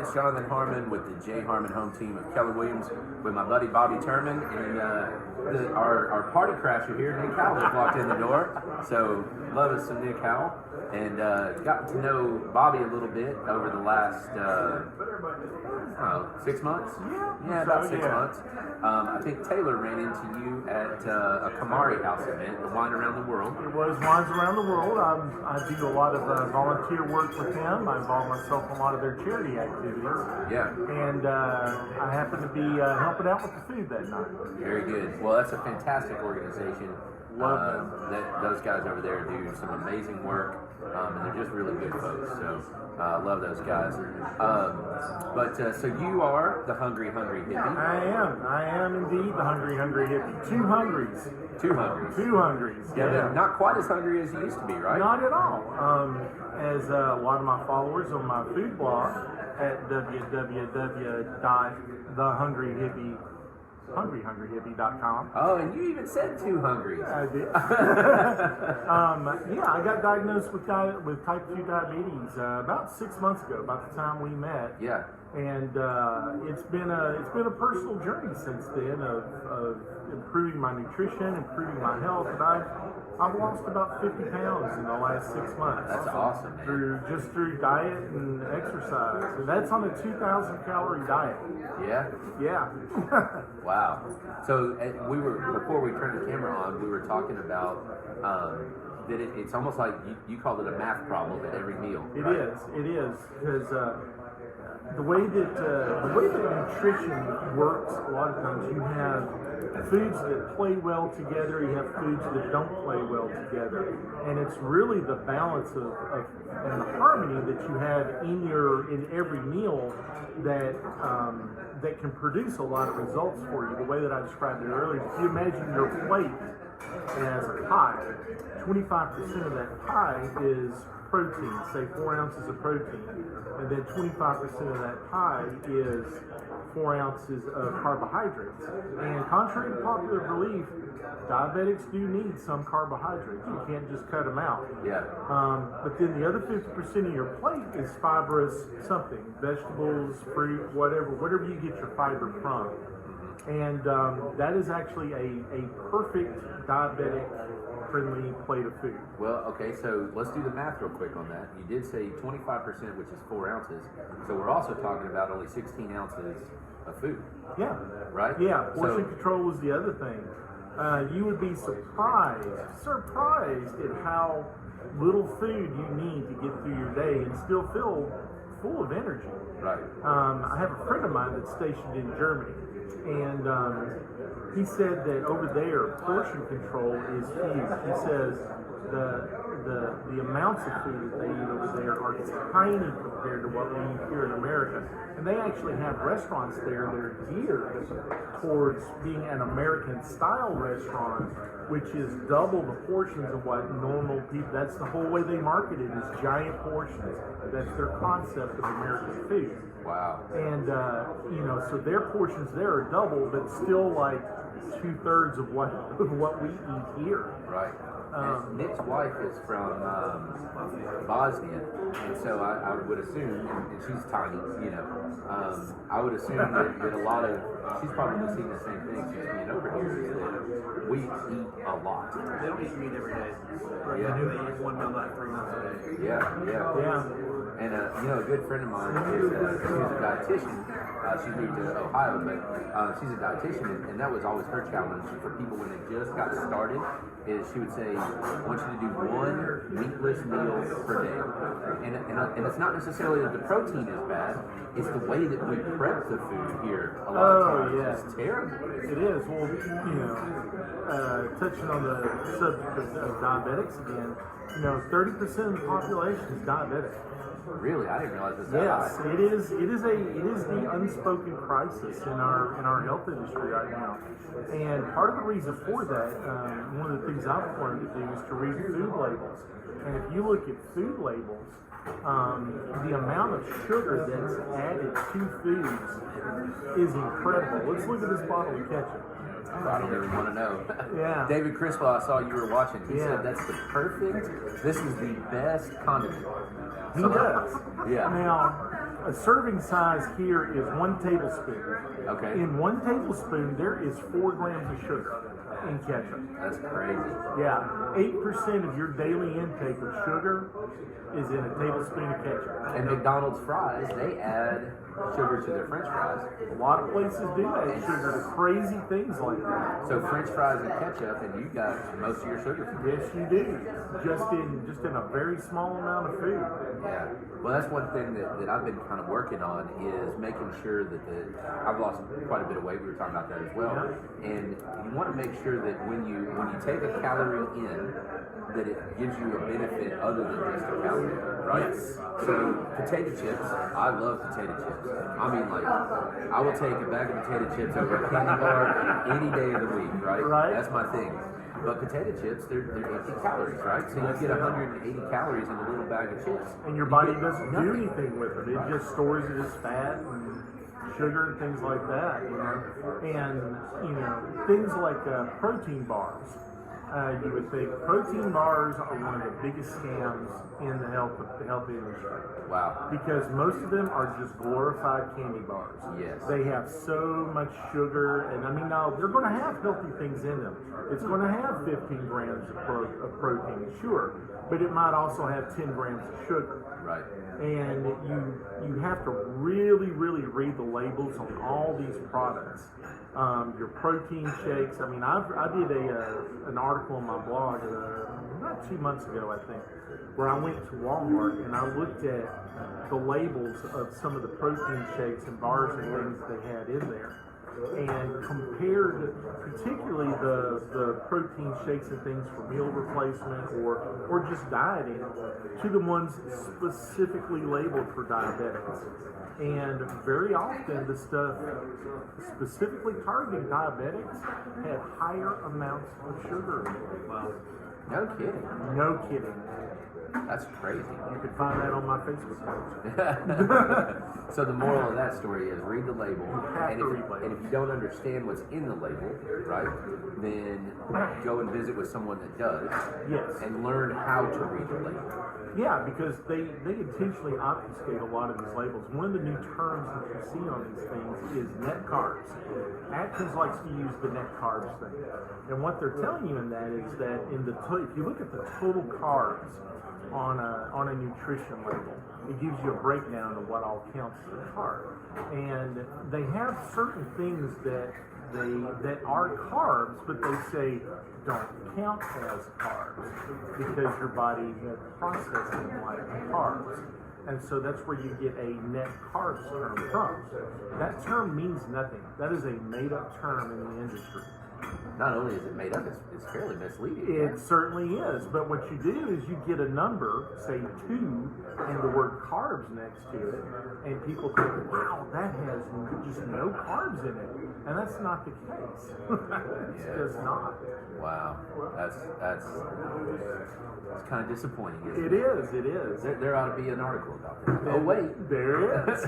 it's Jonathan Harmon with the J. Harmon home team of Keller Williams with my buddy Bobby Turman and our party crasher here, Nick Howell, just walked in the door. So love us some Nick Howell, and got to know Bobby a little bit over the last 6 months. Yeah, about 6 months. I think Taylor ran into you at a Kamari House event, the Wine Around the World. It was Wines Around the World. I do a lot of volunteer work with him. I involve myself in a lot of their charity activities. Yeah. And I happen to be helping out with the food that night. Very good. Well, that's a fantastic organization. Love Those guys over there do some amazing work, and they're just really good folks. So love those guys. So you are the Hungry Hippie. I am indeed the Hungry Hippie. Two Hungries. Two Hungries. Two Hungries. Yeah, but not quite as hungry as you used to be, right? Not at all. As a lot of my followers on my food blog at hungryhippie.com. Oh, and you even said two Hungries. I did. I got diagnosed with type 2 diabetes about 6 months ago, about the time we met. Yeah. And it's been a personal journey since then of improving my nutrition, improving my health, and I've lost about 50 pounds in the last 6 months. That's awesome, man. Through diet and exercise, and that's on a 2,000 calorie diet. Yeah. Yeah. Wow. So before we turned the camera on, we were talking about that it's almost like you called it a math problem at every meal. Right? It is, because the way that nutrition works, a lot of times you have foods that play well together, you have foods that don't play well together, and it's really the balance of and the harmony that you have in every meal that can produce a lot of results for you. The way that I described it earlier, if you imagine your plate as a pie, 25% of that pie is protein, say 4 ounces of protein, and then 25% of that pie is 4 ounces of carbohydrates. And contrary to popular belief, diabetics do need some carbohydrates. You can't just cut them out. Yeah. But then the other 50% of your plate is fibrous something, vegetables, fruit, whatever you get your fiber from. And that is actually a perfect diabetic-friendly plate of food. Well, okay, so let's do the math real quick on that. You did say 25%, which is 4 ounces. So we're also talking about only 16 ounces of food. Yeah. Right? Yeah. Portion control was the other thing. You would be surprised at how little food you need to get through your day and still feel full of energy. Right. I have a friend of mine that's stationed in Germany, and he said that over there portion control is huge. He says the amounts of food that they eat over there are tiny compared to what we eat here in America. And they actually have restaurants there that are geared towards being an American-style restaurant, which is double the portions of what normal people. That's the whole way they market it, is giant portions. That's their concept of American food. Wow. And so their portions there are double, but still like 2/3 of what we eat here. Right. And Nick's wife is from Bosnia, and so I would assume, and she's tiny, I would assume that a lot of, she's probably seen the same thing since being over here, is that we eat a lot. They don't eat meat every day. Right? Yeah. They eat 1 meal like 3 months a day. Yeah. And a good friend of mine is she's a dietitian. She moved to Ohio, but she's a dietitian, and that was always her challenge for people when they just got started. Is she would say, I want you to do 1 meatless meal per day, and it's not necessarily that the protein is bad; it's the way that we prep the food here. A lot of times, it's terrible. It is. Well, touching on the subject of diabetics again, 30% of the population is diabetic. Really, I didn't realize this. Yes, it is. It is the unspoken crisis in our health industry right now, and part of the reason for that, one of the things I've learned to do is to read food labels. And if you look at food labels, the amount of sugar that's added to foods is incredible. Let's look at this bottle of ketchup. I don't even want to know. Yeah. David Criswell, I saw you were watching. He said that's the perfect. This is the best condiment. He does. Yeah. Now, A serving size here is 1 tablespoon. Okay. In 1 tablespoon, there is 4 grams of sugar in ketchup. That's crazy. Yeah, 8% of your daily intake of sugar is in a tablespoon of ketchup. And McDonald's fries, they add sugar to their French fries. A lot of places do add sugar to crazy things like that. So French fries and ketchup, and you got most of your sugar from Yes, you do. Just in a very small amount of food. Yeah. Well, that's one thing that I've been kind of working on is making sure that I've lost quite a bit of weight. We were talking about that as well. Yeah. And you want to make sure that when you take a calorie in, that it gives you a benefit other than just a calorie, right? Yes. So potato chips, I love potato chips. I mean, like, I will take a bag of potato chips over a candy bar any day of the week, right? Right. That's my thing. But potato chips, they're empty calories, right? So you get 180 calories in a little bag of chips. And your body doesn't do anything with it. It just stores it as fat and sugar and things like that, you know. And, you know, things like protein bars. You would think protein bars are one of the biggest scams in the health industry. Wow. Because most of them are just glorified candy bars. Yes. They have so much sugar, and I mean, now they're going to have healthy things in them. It's going to have 15 grams of protein, sure, but it might also have 10 grams of sugar. Right. And you have to really, really read the labels on all these products. Your protein shakes. I mean, I did an article on my blog about 2 months ago, I think, where I went to Walmart and I looked at the labels of some of the protein shakes and bars and things they had in there, and compared particularly the protein shakes and things for meal replacement or just dieting to the ones specifically labeled for diabetics. And very often the stuff specifically targeting diabetics had higher amounts of sugar in it. Wow. No kidding. No kidding. That's crazy. You can find that on my Facebook page. So the moral of that story is read the label, have and to if, read labels. and if you don't understand what's in the label, right, then go and visit with someone that does, Yes. and learn how to read the label. Yeah, because they intentionally obfuscate a lot of these labels. One of the new terms that you see on these things is net carbs. Atkins likes to use the net carbs thing. And what they're telling you in that is that if you look at the total carbs on a nutrition label, it gives you a breakdown of what all counts as a carb. And they have certain things that are carbs, but they say don't count as carbs because your body has processed them like carbs. And so that's where you get a net carbs term from. That term means nothing. That is a made-up term in the industry. Not only is it made up, it's fairly misleading. It certainly is, but what you do is you get a number, say 2, and the word carbs next to it, and people think, wow, that has just no carbs in it. And that's not the case. It's just not. Wow, that's kind of disappointing, isn't it? It is. There ought to be an article about that. Oh wait, There is.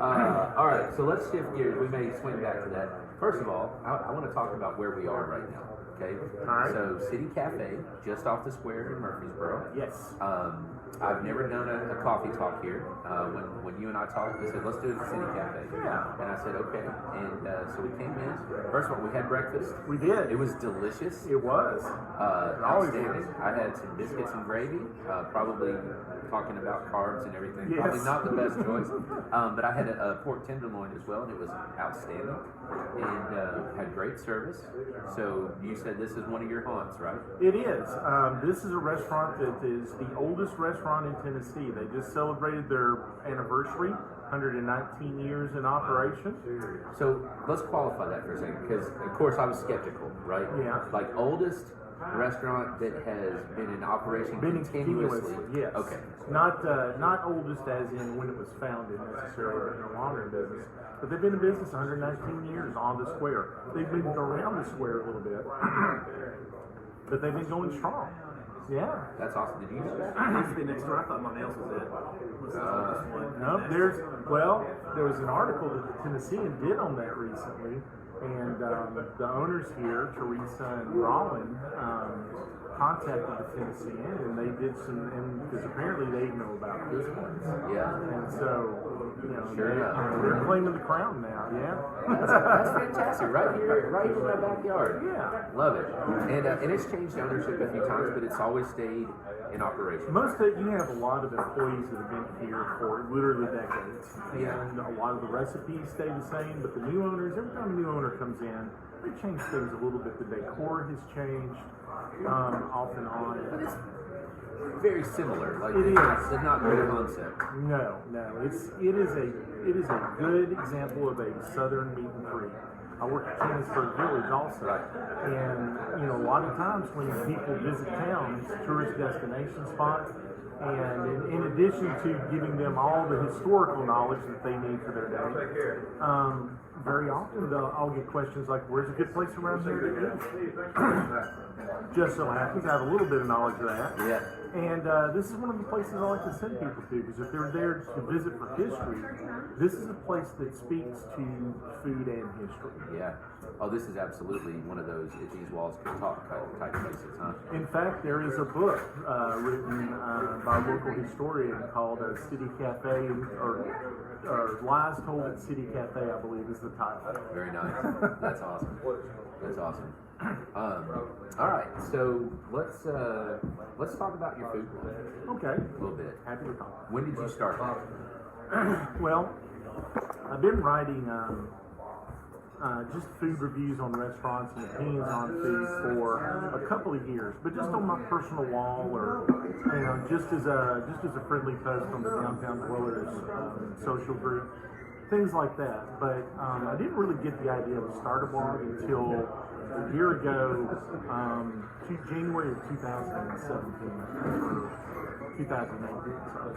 all right, so let's shift gears. We may swing back to that. First of all, I want to talk about where we are right now. Okay. All right. So City Cafe, just off the square in Murfreesboro. Yes. I've never done a coffee talk here. When you and I talked, we said let's do it at City Cafe. Yeah. And I said okay. And so we came in. First of all, we had breakfast. We did. It was delicious. It was. always Outstanding. is. I had some biscuits and gravy. Probably talking about carbs and everything. Yes. Probably not the best choice. But I had a pork tenderloin as well, and it was outstanding. And had great service. So you said this is one of your haunts, right? It is. This is a restaurant that is the oldest restaurant in Tennessee. They just celebrated their anniversary, 119 years in operation. So let's qualify that for a second, because of course I was skeptical, right? Yeah. Like oldest restaurant that has been in operation continuously. Yes. Okay. Not oldest as in when it was founded necessarily, but no longer in business. But they've been in business 119 years on the square. They've moved around the square a little bit, but they've been going strong. Yeah. That's awesome. Did you know that? I used to be next door. I thought my nails was it. Was the oldest one. No, there was an article that the Tennessean did on that recently, and the owners here, Teresa and Rollin, contacted the Tennessean, and they did some, and because apparently they know about this place. Yeah. And so, Sure enough. they're claiming the crown now. Yeah. That's fantastic. Right here in my backyard. Yeah. Love it. And it's changed ownership a few times, but it's always stayed in operation. Most of you have a lot of employees that have been here for literally decades, and a lot of the recipes stay the same. But the new owners, every time a new owner comes in, they change things a little bit. The decor has changed off and on. But it's very similar. Like It is. It's not great concept. No, it is a good example of a southern meat and treat. I work at Kennisburg Village also, and a lot of times when people visit town, it's a tourist destination spot. And in addition to giving them all the historical knowledge that they need for their day, very often I'll get questions like, "Where's a good place around here to eat?" Just so happens I have a little bit of knowledge of that. Yeah. And this is one of the places I like to send people to, because if they're there to visit for history, this is a place that speaks to food and history. Yeah. Oh, this is absolutely one of those "if these walls could talk" type places, huh? In fact, there is a book written by a local historian called City Cafe, or Lies Told at City Cafe, I believe is the title. Very nice. That's awesome. That's awesome. All right, so let's talk about your food blog Okay. a little bit. Happy to talk. When did you start that? Well, I've been writing just food reviews on restaurants and opinions on food for a couple of years, but just on my personal wall, or just as a friendly post on the Downtown Dwellers social group, things like that. But I didn't really get the idea to start a blog until a year ago, January of 2017, or 2018. Sorry.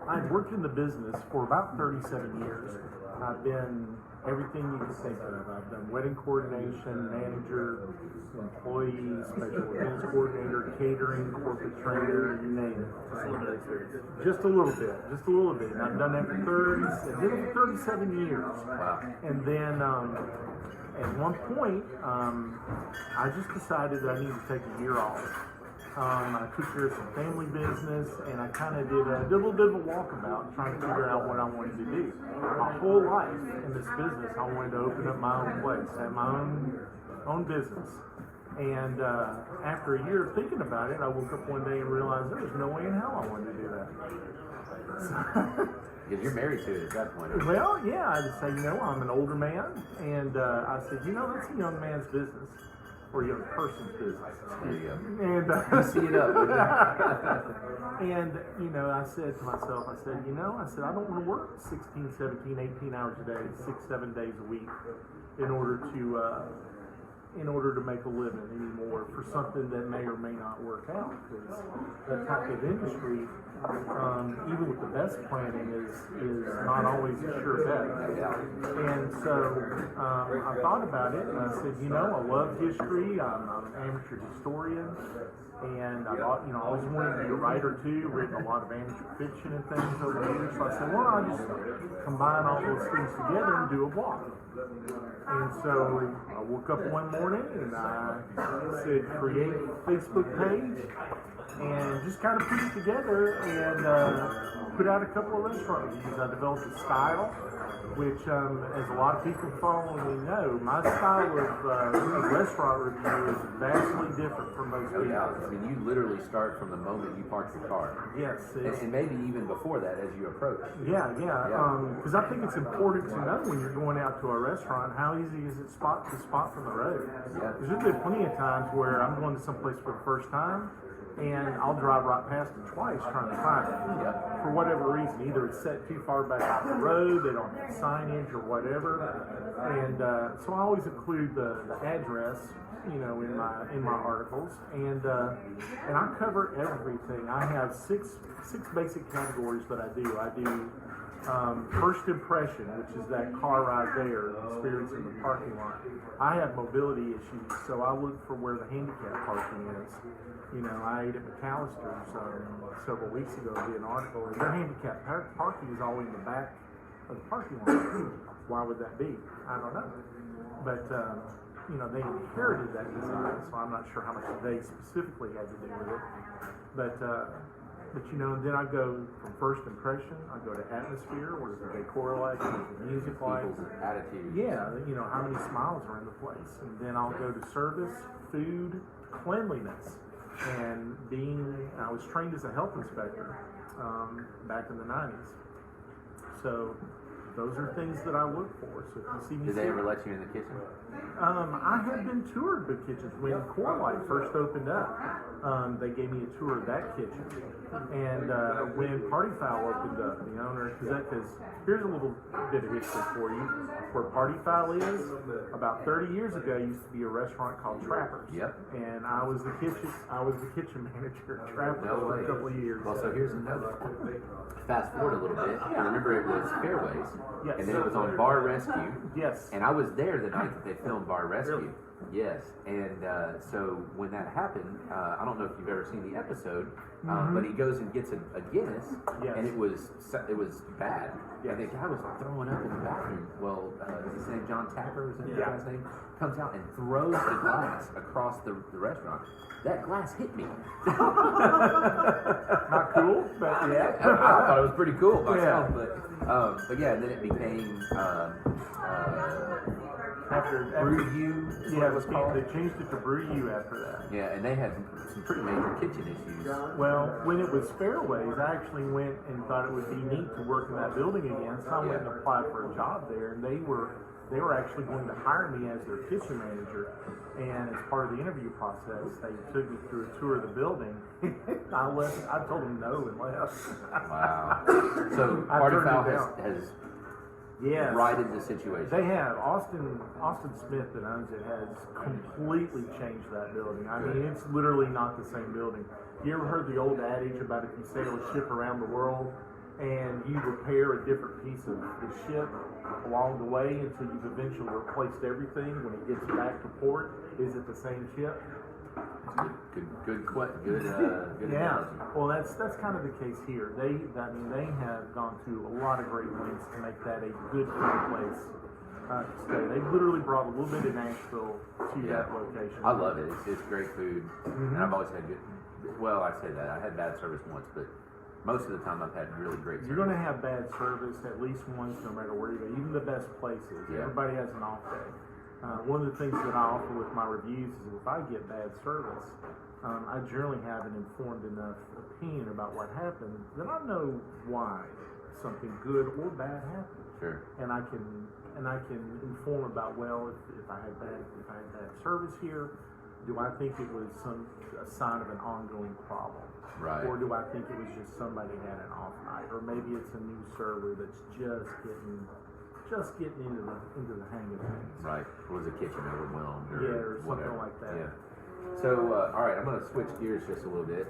I've worked in the business for about 37 years. I've been everything you can think of. I've done wedding coordination, manager, employee, special events coordinator, catering, corporate trainer, you name it. Just a little bit. And I've done that for 37 years. Wow. And then at one point, I just decided that I needed to take a year off. I took care of some family business, and I kind of did a little bit of a walkabout, trying to figure out what I wanted to do. My whole life in this business, I wanted to open up my own place, have my own business. And after a year of thinking about it, I woke up one day and realized there was no way in hell I wanted to do that. Because you're married to it at that point. Well, yeah, I just say, I'm an older man, and I said, that's a young man's business. Or young person's business. There you go. And You see it up. and I said to myself, I said, I don't want to work 16, 17, 18 hours a day, 6-7 days a week in order to make a living anymore for something that may or may not work out, because that type of industry, even with the best planning, is not always a sure bet. And so I thought about it, and I said, I love history. I'm an amateur historian, and I always wanted to be a writer too. Written a lot of amateur fiction and things over the years. So I said, I'll just combine all those things together and do a blog. And so I woke up one morning and I said, create a Facebook page, and just kind of put it together and put out a couple of restaurant reviews. I developed a style, which, as a lot of people following me know, my style of restaurant review is vastly different from most people. Yeah, I mean, you literally start from the moment you park your car. Yes. And maybe even before that as you approach. Yeah. Because I think it's important to know when you're going out to a restaurant, how easy is it spot from the road. Yeah. Because there's been plenty of times where I'm going to someplace for the first time, and I'll drive right past it twice trying to find it. Yeah. For whatever reason, either it's set too far back off the road, they don't have signage or whatever. And so I always include the address, in my articles, and I cover everything. I have six basic categories that I do. I do first impression, which is that car ride there, the experience in the parking lot. I have mobility issues, so I look for where the handicap parking is. I ate at McAllister's several weeks ago, did an article, and their handicap parking is all in the back of the parking lot. Why would that be? I don't know. But they inherited that design, so I'm not sure how much they specifically had to do with it. But then I go from first impression, I go to atmosphere, what is the decor like, what is the music like, People's attitudes. yeah, how many smiles are in the place, and then I'll go to service, food, cleanliness, and I was trained as a health inspector back in the 90s, so those are things that I look for. So if you see me, Did they ever let you in the kitchen? I have been toured the kitchens. When Core Light first opened up, they gave me a tour of that kitchen. And when Party Foul opened up, the owner, because here's a little bit of history for you. Where Party Foul is, about 30 years ago, used to be a restaurant called Trappers. Yep. And I was the kitchen manager at Trappers for a couple of years. Well, so here's another. Fast forward a little bit. I remember it was Fairways. Yes. And then it was on Bar Rescue. Yes. And I was there the night that they filmed Bar Rescue. Really? Yes. And so when that happened, I don't know if you've ever seen the episode, but he goes and gets a Guinness, Yes. and it was bad. Yes. And the guy was throwing up in the bathroom. Well, is his name John Tapper? Is that the guy's name? Comes out and throws the glass across the restaurant. That glass hit me. Not cool, but yeah. I thought it was pretty cool myself, Yeah. but yeah, and then it became After Brew You. Yeah, they changed it to Brew You after that. Yeah, and they had some pretty major kitchen issues. Well, when it was Fairways, I actually went and thought it would be neat to work in that building again, so I went and applied for a job there, and they were actually going to hire me as their kitchen manager. And as part of the interview process, they took me through a tour of the building. I told them no and left. Wow. So I Party turned Foul it down. has Yes. righted the situation. They have. Austin Smith that owns it has completely changed that building. I mean, it's literally not the same building. You ever heard the old adage about if you sail a ship around the world and you repair a different piece of the ship along the way until you've eventually replaced everything when it gets back to port, is it the same ship? Good Yeah. analogy. Well, that's kind of the case here. They have gone to a lot of great lengths to make that a good place to stay. They've literally brought a little bit of Nashville to that location. I love it. It's great food, and I've always had good. Well, I say that I had bad service once, but most of the time I've had really great service. You're going to have bad service at least once, no matter where you go. Even the best places. Yeah. Everybody has an off day. One of the things that I offer with my reviews is if I get bad service, I generally have an informed enough opinion about what happened that I know why something good or bad happened. Sure. And I can inform about, well, if I had bad service here, do I think it was a sign of an ongoing problem? Right. Or do I think it was just somebody had an off night? Or maybe it's a new server that's just getting into the hang of things. Right. Or was the kitchen overwhelmed? Or something whatever. like that. Yeah. So, all right, I'm going to switch gears just a little bit.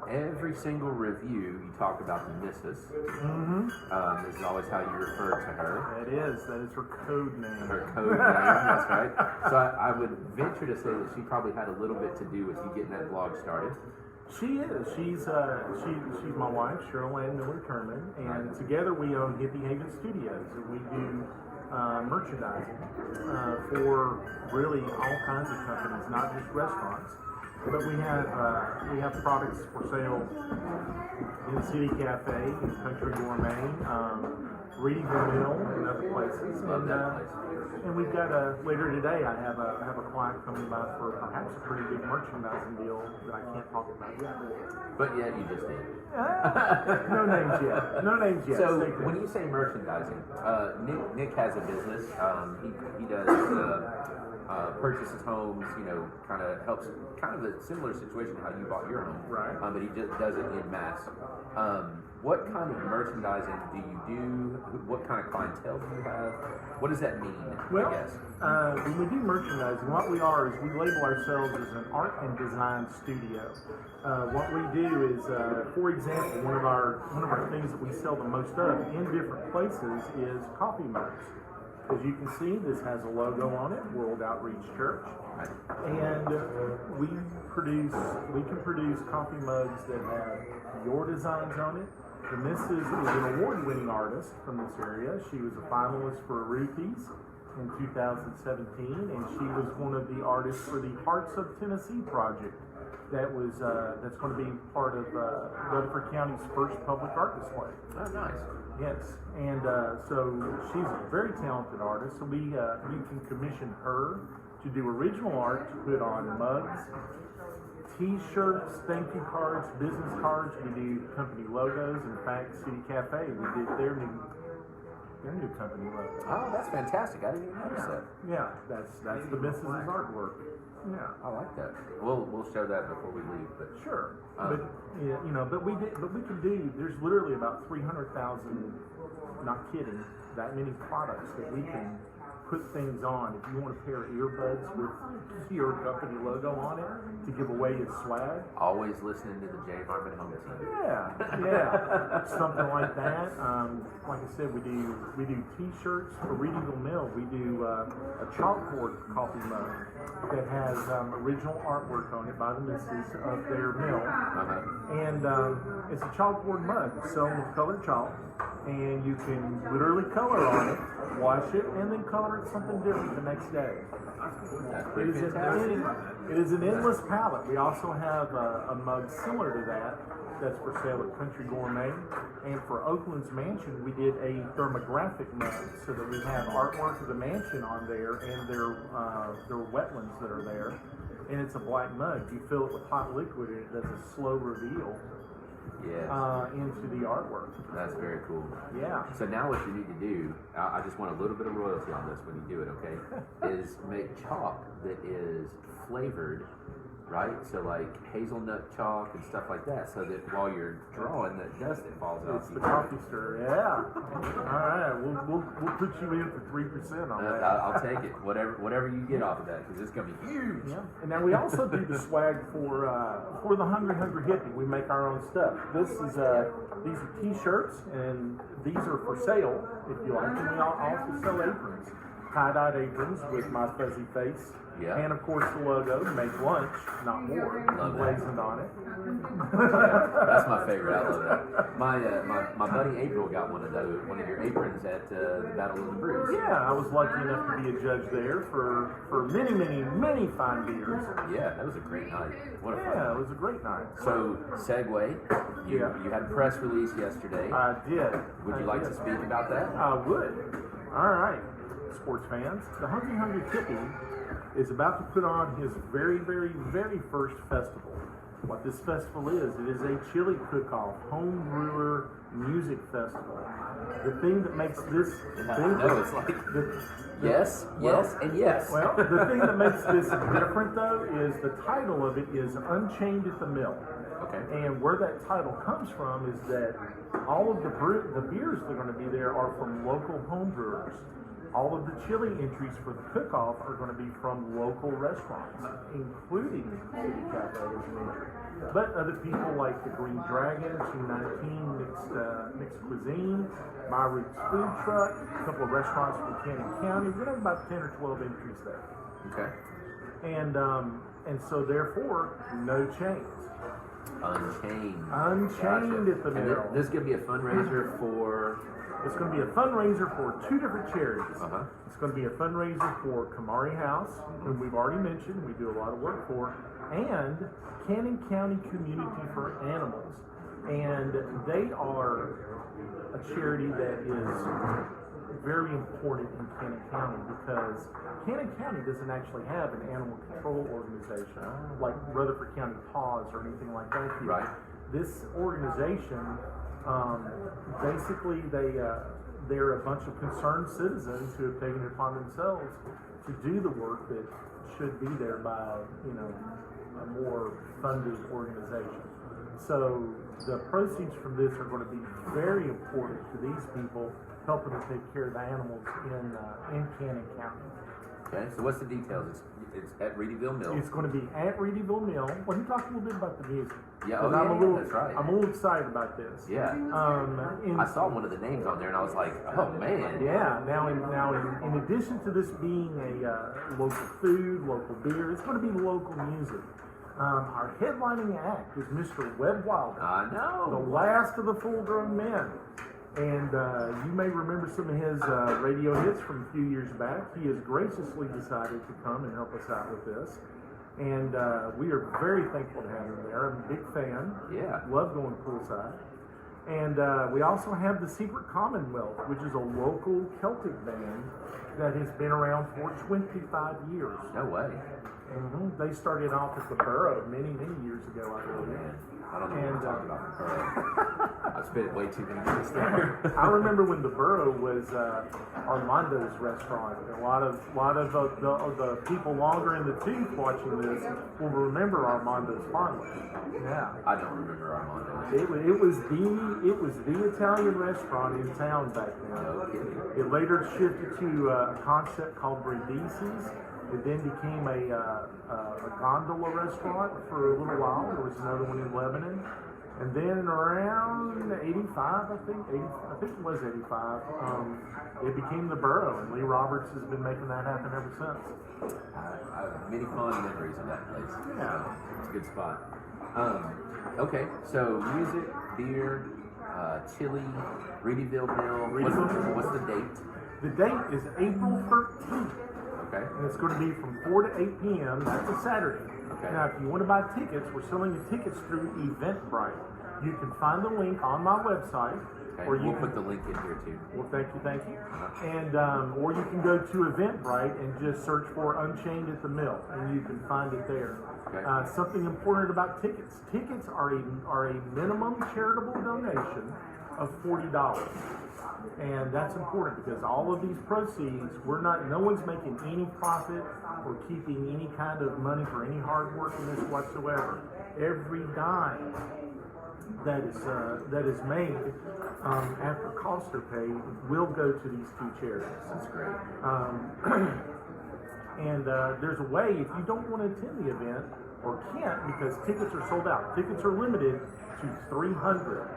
Every single review, you talk about the missus. This is always how you refer to her. That is her code name. Her code name, that's right. So I would venture to say that she probably had a little bit to do with you getting that blog started. She is. She's my wife, Cheryl Ann Miller Kerman, and together we own Hippie Haven Studios, and we do merchandising for really all kinds of companies, not just restaurants. But we have products for sale in City Cafe, in Country Gourmet, Reedville Mill, and other places. Love that place. And we've got later today. I have a client coming by for perhaps a pretty big merchandising deal that I can't talk about yet. But yeah, you just did. No names yet. No names yet. So when you say merchandising, Nick has a business. He does purchases homes. Kind of helps. Kind of a similar situation to how you bought your home. Right. But he just does it in mass. What kind of merchandising do you do? What kind of clientele do you have? What does that mean? Well, I guess. When we do merchandising, what we are is we label ourselves as an art and design studio. What we do is, for example, one of our things that we sell the most of in different places is coffee mugs. As you can see, this has a logo on it, World Outreach Church, and we can produce coffee mugs that have your designs on it. The missus is an award-winning artist from this area. She was a finalist for a Ruthie's in 2017, and she was one of the artists for the Hearts of Tennessee project. That's going to be part of Rutherford County's first public art display. Oh, nice. Yes, and so she's a very talented artist. So you can commission her to do original art to put on mugs, T-shirts, thank you cards, business cards. We do company logos. In fact, City Cafe, we did their new company logo. Oh, that's fantastic. I didn't even notice that. Yeah, that's the Mrs.'s artwork. Yeah, I like that. We'll show that before we leave, but sure. But yeah, but we can do. There's literally about 300,000. Not kidding. That many products that we can put things on. If you want a pair of earbuds with your company logo on it to give away as swag. Always listening to the J. Harmon Home Team. Yeah, something like that. Like I said, we do T-shirts for Readingville Mill. We do a chalkboard coffee mug that has original artwork on it by the missus of their mill, and it's a chalkboard mug. It's sewn with colored chalk, and you can literally color on it, wash it, and then color it something different the next day. That's pretty fantastic. It is an endless palette. We also have a mug similar to that that's for sale at Country Gourmet. And for Oakland's Mansion, we did a thermographic mug so that we have artwork of the mansion on there and their wetlands that are there. And it's a black mug. You fill it with hot liquid and it does a slow reveal into the artwork. That's very cool. Yeah. So now what you need to do, I just want a little bit of royalty on this when you do it, okay, is make chalk that is flavored, right? So like hazelnut chalk and stuff like that, so that while you're drawing, that dust that falls off. It's the coffee stir, yeah. All right, we'll put you in for 3% on that. I'll take it, whatever you get off of that, because it's gonna be huge. Yeah. And now we also do the swag for the Hungry Hippie. We make our own stuff. These are T-shirts, and these are for sale if you like. And we also sell aprons, tie-dyed aprons with my fuzzy face. Yeah. And of course the logo, make lunch, not more, emblazoned on it. That's my favorite. I love that. My buddy April got one of your aprons at the Battle of the Brews. Yeah, I was lucky enough to be a judge there for many fine beers. Yeah, that was a great night. What a fun Yeah, night. it was a great night. So, segue. You had a press release yesterday. I did. Would you like to speak about that? I would. All right, sports fans. The Hungry Hippie is about to put on his very first festival. What this festival is, it is a chili cook-off, home brewer music festival. The thing that makes this yes, and yes. Well, the thing that makes this different though is the title of it is Unchained at the Mill. Okay. And where that title comes from is that all of the beers that are going to be there are from local home brewers. All of the chili entries for the cook-off are going to be from local restaurants, including City Cafe as an entry. But other people like the Green Dragon, 219 Mixed Cuisine, My Roots Food Truck, a couple of restaurants from Cannon County. We're going to have about 10 or 12 entries there. Okay. And so therefore, no chains. Unchained. Unchained at the mill. And this is going to be a fundraiser for... It's going to be a fundraiser for two different charities. Uh-huh. It's going to be a fundraiser for Kamari House, whom we've already mentioned, we do a lot of work for, and Cannon County Community for Animals. And they are a charity that is very important in Cannon County because Cannon County doesn't actually have an animal control organization like Rutherford County PAWS or anything like that here. Right. This organization, basically they're a bunch of concerned citizens who have taken it upon themselves to do the work that should be there by, a more funded organization. So the proceeds from this are going to be very important to these people, helping to take care of the animals in Cannon County. Okay, so what's the details? It's at Reedyville Mill. It's going to be at Reedyville Mill. Well, you talk a little bit about the music. Yeah, That's right. I'm a little excited about this. Yeah. I saw one of the names on there, and I was like, oh man. Yeah. Now, in addition to this being a local food, local beer, it's going to be local music. Our headlining act is Mr. Webb Wilder. I know. The last of the full-grown men. And you may remember some of his radio hits from a few years back. He has graciously decided to come and help us out with this. And we are very thankful to have him there. I'm a big fan. Yeah. Love going poolside. And we also have the Secret Commonwealth, which is a local Celtic band that has been around for 25 years. No way. They started off at the Borough many years ago, I believe. Man, I don't know what we're talking about. I've spent way too many minutes there. I remember when the Borough was Armando's restaurant. A lot of the people longer in the tooth watching this will remember Armando's fondly. Yeah, I don't remember Armando. it was the Italian restaurant in town back then. No kidding. It later shifted to a concept called Brindisi's. It then became a gondola restaurant for a little while. There was another one in Lebanon. And then around 85, I think it was 85, it became the Borough, and Lee Roberts has been making that happen ever since. I have many fond memories of that place. Yeah. It's a good spot. Okay, so music, beer, chili, Reedyville Mill. What's the date? The date is April 13th. Okay. And it's going to be from 4 to 8 p.m. That's a Saturday. Okay. Now, if you want to buy tickets, we're selling the tickets through Eventbrite. You can find the link on my website. Okay. Or you We'll can, put the link in here too. Well, thank you. And or you can go to Eventbrite and just search for Unchained at the Mill, and you can find it there. Okay. Something important about tickets. Tickets are a minimum charitable donation of $40. And that's important because all of these proceeds, no one's making any profit or keeping any kind of money for any hard work in this whatsoever. Every dime that is made after costs are paid will go to these two charities. That's great. And there's a way, if you don't want to attend the event or can't because tickets are sold out. Tickets are limited to 300.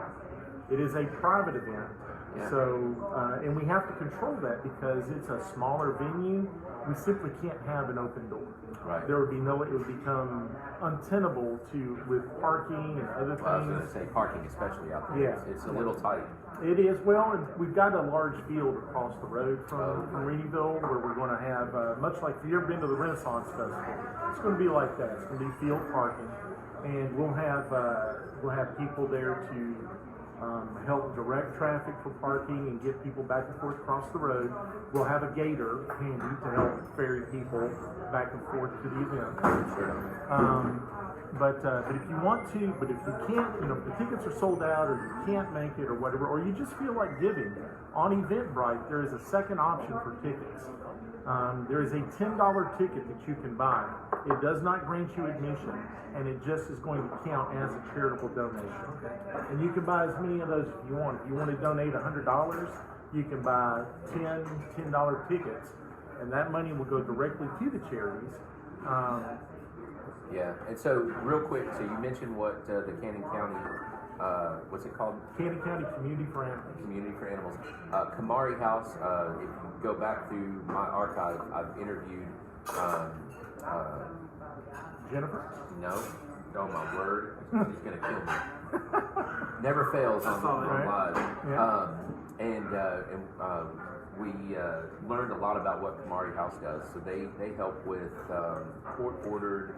It is a private event. Yeah. So, and we have to control that because it's a smaller venue. We simply can't have an open door. Right. It would become untenable with parking and other things. Well, I was going to say parking, especially out there. Yeah. It's a little tight. It is. Well, and we've got a large field across the road from Reedyville where we're going to have, much like if you've ever been to the Renaissance Festival, it's going to be like that. It's going to be field parking. And we'll have people there to help direct traffic for parking and get people back and forth across the road. We'll have a gator handy to help ferry people back and forth to the event. But if you want to, but if you can't, if the tickets are sold out or you can't make it or whatever, or you just feel like giving, on Eventbrite there is a second option for tickets. There is a $10 ticket that you can buy. It does not grant you admission, and it just is going to count as a charitable donation. And you can buy as many of those if you want. If you want to donate $100, you can buy $10 tickets, and that money will go directly to the charities. Yeah, and so real quick, so you mentioned what the Cannon County, what's it called? Cannon County Community for Animals. Community for Animals. Kamari House, if you go back through my archive, I've interviewed Jennifer? No. Oh my word. She's going to kill me. Never fails on live. Yeah. We learned a lot about what Kamari House does. So they help with court-ordered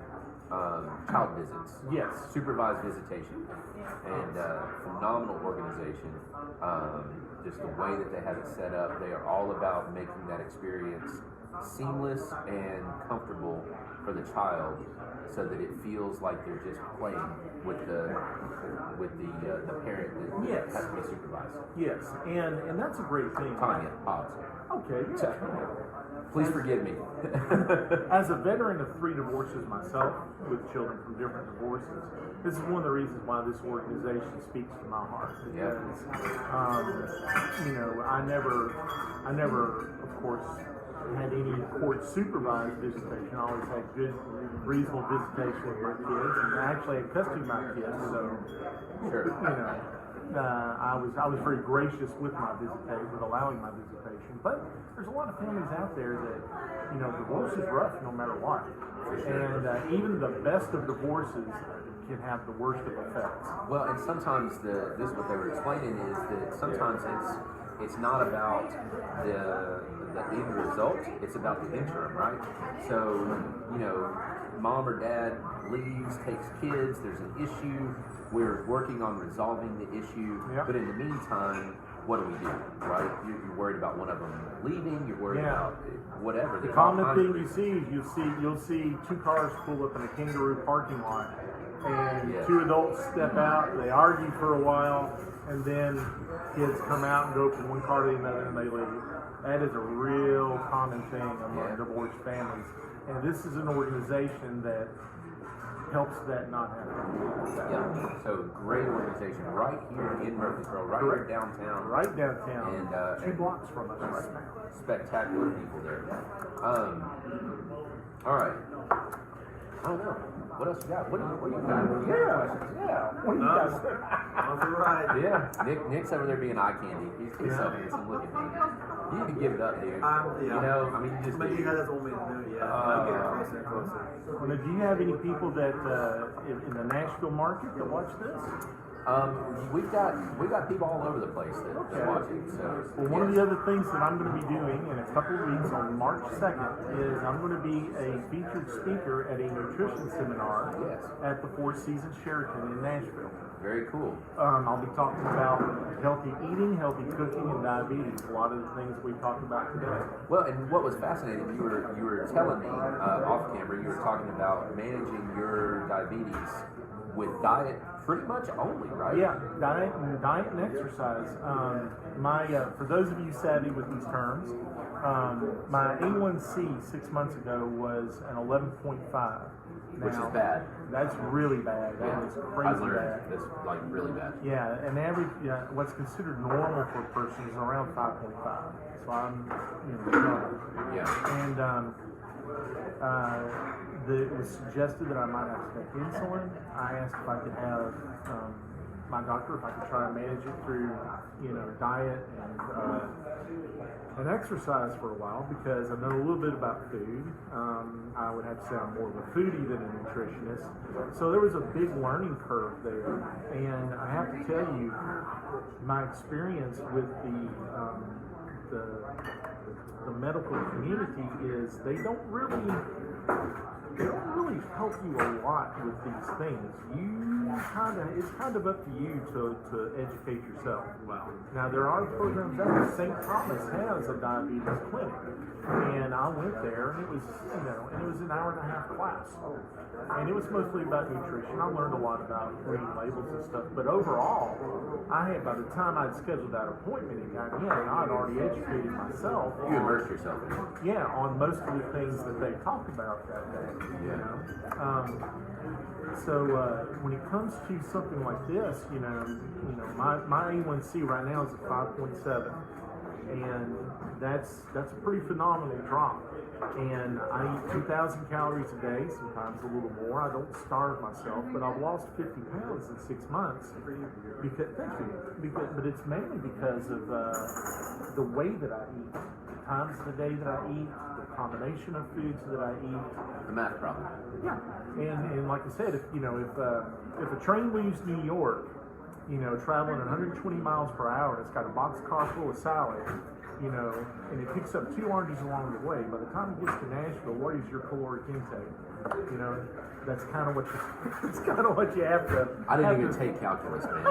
child visits. Yes. Supervised visitation. And phenomenal organization. Just the way that they have it set up. They are all about making that experience seamless and comfortable for the child, so that it feels like they're just playing with the parent that Yes. has to be supervised. Yes, and that's a great thing. Tanya, pause. Okay, yeah. Please forgive me. As a veteran of 3 divorces myself, with children from different divorces, this is one of the reasons why this organization speaks to my heart. Because, I never, of course, had any court supervised visitation. I always had good, reasonable visitation with my kids, and I actually had custody of my kids. So, Sure. I was very gracious with my visitation, with allowing my visitation. But there's a lot of families out there that, divorce is rough no matter what. And even the best of divorces can have the worst of effects. Well, and sometimes this what they were explaining is that sometimes it's not about the end result, it's about the interim, right? So, mom or dad leaves, takes kids, there's an issue, we're working on resolving the issue, but in the meantime, what do we do, right? You're worried about one of them leaving, you're worried about whatever. The common thing you see is you'll see two cars pull up in a kangaroo parking lot, and two adults step out, they argue for a while, and then kids come out and go from one car to another and they leave. That is a real common thing among divorced families. And this is an organization that helps that not happen. Yeah, so great organization right here in Murfreesboro, right here downtown. Right downtown, and 2 blocks from us right now. Spectacular people there. All right. I don't know. What else you got? What do you got? What do you got? What do you guys think? All right. Yeah. Nick's over there being eye candy. He's so handsome. Look at him. You can give it up, dude. You know, I mean, you just. But you guys want me to do it, I'm getting closer and closer. Well, now, do you have any people that in the Nashville market that watch this? We've got people all over the place that watch it. So, well, one of the other things that I'm going to be doing in a couple of weeks on March 2nd is I'm going to be a featured speaker at a nutrition seminar at the Four Seasons Sheraton in Nashville. Very cool. I'll be talking about healthy eating, healthy cooking, and diabetes. A lot of the things we talked about today. Well, and what was fascinating, you were telling me off camera, you were talking about managing your diabetes with diet pretty much only, right? Yeah, diet and exercise. For those of you savvy with these terms, my A1C 6 months ago was an 11.5. Now, which is bad. That's really bad. That is crazy bad. That's like really bad. Yeah, and average, what's considered normal for a person is around 5.5. So I'm, double. Yeah. And it was suggested that I might have to take insulin. I asked if I could have my doctor if I could try and manage it through, diet and exercise for a while because I know a little bit about food. I would have to say I'm more of a foodie than a nutritionist. So there was a big learning curve there, and I have to tell you, my experience with the medical community is they don't really help you a lot with these things. It's kind of up to you to educate yourself. Wow. Now there are programs out there. St. Thomas has a diabetes clinic, and I went there, and it was an hour and a half class, and it was mostly about nutrition. I learned a lot about reading labels and stuff, but overall, by the time I'd scheduled that appointment and got in, I'd already educated myself. You immersed yourself in it. Yeah, on most of the things that they talked about that day. So when it comes to something like this, my A1C right now is at 5.7, and that's a pretty phenomenal drop. And I eat 2,000 calories a day, sometimes a little more. I don't starve myself, but I've lost 50 pounds in 6 months. But it's mainly because of the way that I eat, the times of the day that I eat, the combination of foods that I eat. The math problem. Yeah, and like I said, if a train leaves New York, traveling 120 miles per hour, and it's got a boxcar full of salad, and it picks up 2 oranges along the way. By the time it gets to Nashville, what is your caloric intake? That's kind of what you have to. I didn't even take calculus, man.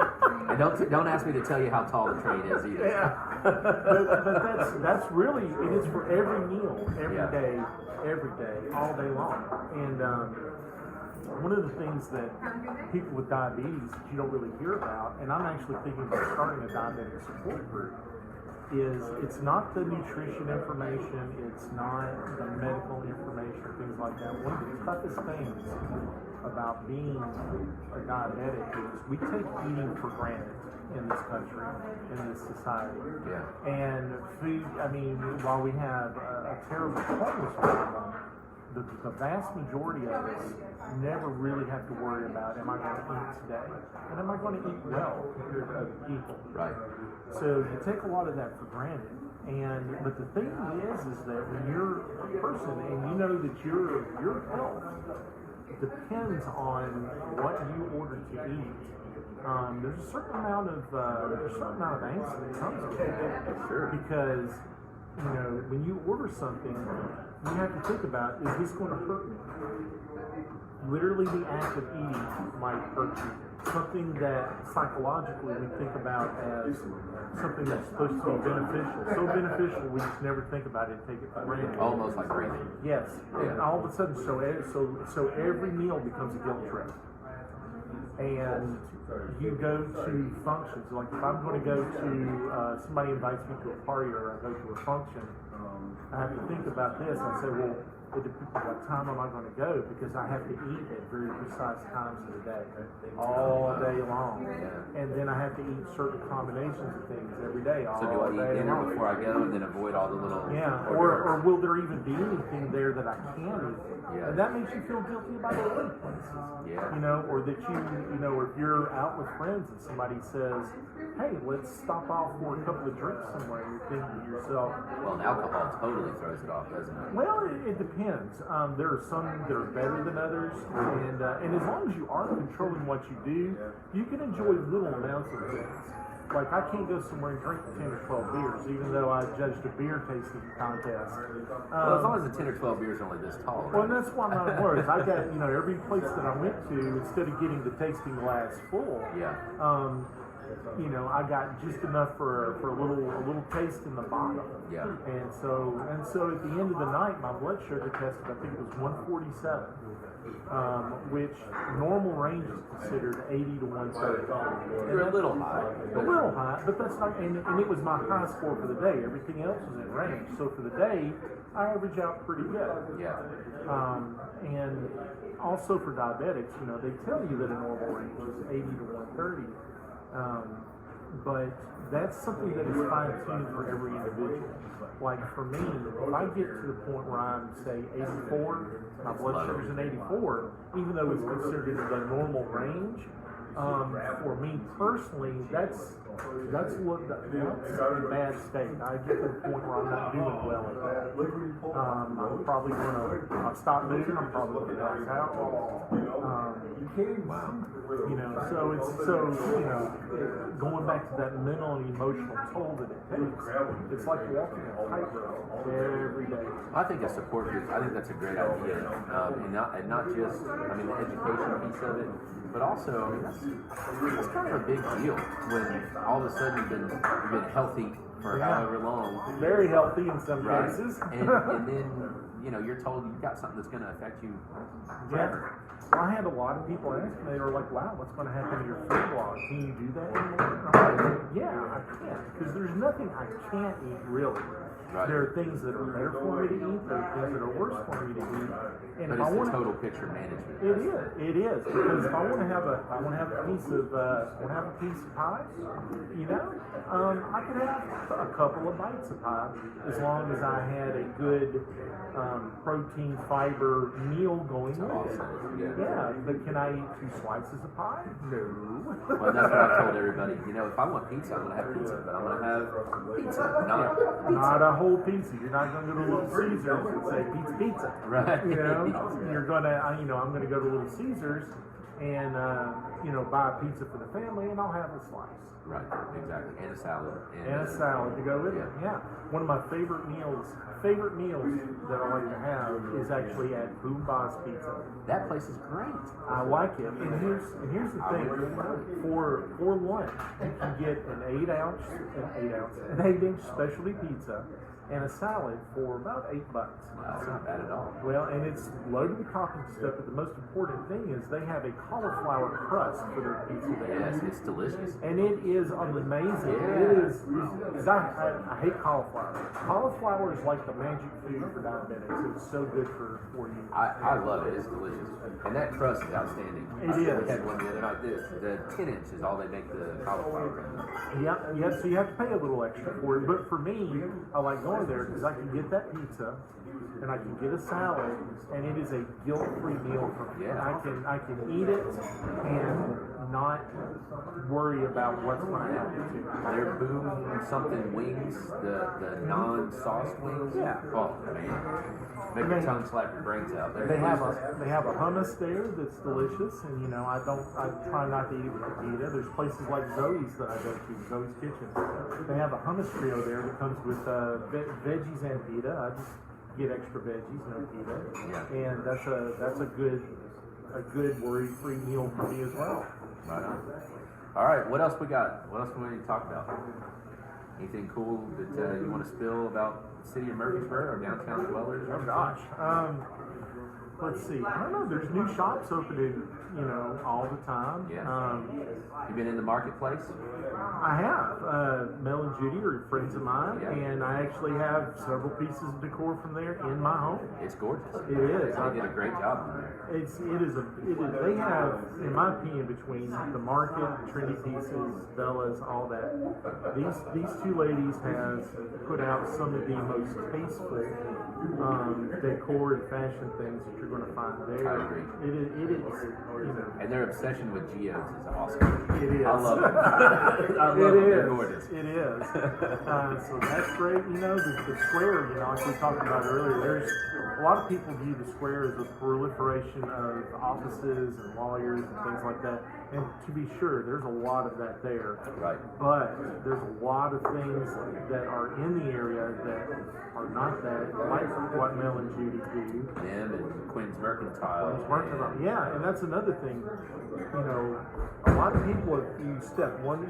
And don't ask me to tell you how tall the train is either. Yeah, but that's really it is for every meal, every day, all day long. And one of the things that people with diabetes that you don't really hear about, and I'm actually thinking about starting a diabetic support group, is it's not the nutrition information, it's not the medical information, things like that. One of the toughest things about being a diabetic is we take eating for granted in this country, in this society. Yeah. And food, while we have a terrible homeless problem, the vast majority of us never really have to worry about, am I going to eat today? And am I going to eat well compared to other people? Right. So you take a lot of that for granted. But the thing is that when you're a person and you know that your health depends on what you order to eat. There's a certain amount of angst that comes with that. Sure. Because when you order something, you have to think about, is this going to hurt me? Literally, the act of eating might hurt you. Something that psychologically we think about as something that's supposed to be beneficial. So beneficial, we just never think about it and take it for granted. Almost like breathing. Yes. And all of a sudden, so every meal becomes a guilt trip. And you go to functions. Like if I'm going to go to, somebody invites me to a party or I go to a function, I have to think about this. I say, well, what time am I going to go? Because I have to eat at very precise times of the day, all day long. And then I have to eat certain combinations of things every day, all day long. So do I eat dinner before I go and then avoid all the little... Yeah, or will there even be anything there that I can eat? Yeah. And that makes you feel guilty about other places. Yeah. Or that or if you're out with friends and somebody says, hey, let's stop off for a couple of drinks somewhere, and you're thinking to yourself... Well, and alcohol totally throws it off, doesn't it? Well, it depends. There are some that are better than others, and as long as you are controlling what you do, you can enjoy little amounts of things. Like I can't go somewhere and drink 10 or 12 beers, even though I judged a beer tasting contest. Well, as long as the 10 or 12 beers are only this tall. Well, and that's why I'm not worried. I got every place that I went to, instead of getting the tasting glass full, I got just enough for a little taste in the bottom. Yeah. And so at the end of the night, my blood sugar tested, I think it was 147, which normal range is considered 80 to 130. You're a little high. A little high, but that's not, and it was my high score for the day. Everything else was in range. So for the day, I average out pretty good. Yeah. And also for diabetics, they tell you that a normal range is 80 to 130. But that's something that is fine-tuned for every individual. Like for me, if I get to the point where I'm, say, 84, my blood sugar's an 84, even though it's considered in the normal range, for me personally, that's a bad state. I get to the point where I'm not doing well at that. I'm probably I'll stop moving, I'm probably going to pass out. Going back to that mental and emotional toll that it takes, it's like walking a tightrope every day. I think a support group, I think that's a great idea. And not just, the education piece of it, but also, that's kind of a big deal when all of a sudden you've been healthy for however long. Very healthy in some cases. And then, you're told you've got something that's going to affect you forever. Well, I had a lot of people ask me, they were like, wow, what's going to happen to your food log? Can you do that anymore? And I'm like, yeah, I can. Because there's nothing I can't eat, really. Right. There are things that are better for me to eat. There are things that are worse for me to eat. And but it's the total picture management. It is. Because if I want to have a piece of pie, I could have a couple of bites of pie as long as I had a good protein fiber meal going with it. Yeah, but can I eat 2 slices of pie? No. Well, that's what I've told everybody. If I want pizza, I'm going to have pizza, but I'm going to have pizza, not pizza. Not a whole pizza. You're not going to go to Little Caesars and say pizza. Right. You're going to, I'm going to go to Little Caesars and, buy a pizza for the family, and I'll have a slice. Right, exactly. And a salad. And a salad to go with it. Yeah. One of my favorite meals that I like to have is actually at Boomba's Pizza. That place is great. I like it. And here's the thing. For lunch, you can get an 8-inch specialty pizza and a salad for about $8. That's not bad at all. Well, and it's loaded with toppings and stuff, but the most important thing is they have a cauliflower crust for their pizza there. Yes, it's delicious. And it is amazing. Yeah. It is, because I hate cauliflower. Cauliflower is like the magic food for diabetics. It's so good for you. I love it. It's delicious. And that crust is outstanding. It is. We had one the other night. The 10-inch is all they make the cauliflower in. Yeah, so you have to pay a little extra for it. But for me, I like going there because I can get that pizza, and I can get a salad, and it is a guilt-free meal for me. Yeah. I can eat it and not worry about what's going to happen to me. Their boom something wings, the non-sauced wings. Yeah. Oh man, make your tongue slap your brains out. They have a hummus there that's delicious, and I try not to eat it with the pita. There's places like Zoe's that I go to, Zoe's Kitchen. They have a hummus trio there that comes with veggies and pita. I just get extra veggies, no pita, and that's a good worry-free meal for me as well. Right on. All right, what else we got? What else we want to talk about? Anything cool that you want to spill about the city of Murfreesboro or downtown dwellers? Oh gosh. Let's see. I don't know. There's new shops opening, all the time. Yeah. You been in the marketplace? I have. Mel and Judy are friends of mine, Yeah. and I actually have several pieces of decor from there in my home. It's gorgeous. It is. They did a great job on there. It is. They have, in my opinion, between the market, Trendy Pieces, Bella's, all that. These two ladies has put out some of the most tasteful decor and fashion things that you're going to find there. I agree. It is. And their obsession with geodes is awesome. It is. I love it. I love it. They're gorgeous. It is. So that's great. The square, like we talked about earlier, there's a lot of people view the square as a proliferation of offices and lawyers and things like that. And to be sure, there's a lot of that there. Right. But there's a lot of things that are in the area that are not that, like what Mel and Judy do. Them and Quinn's Mercantile. Yeah, and that's another thing. A lot of people, if you step one,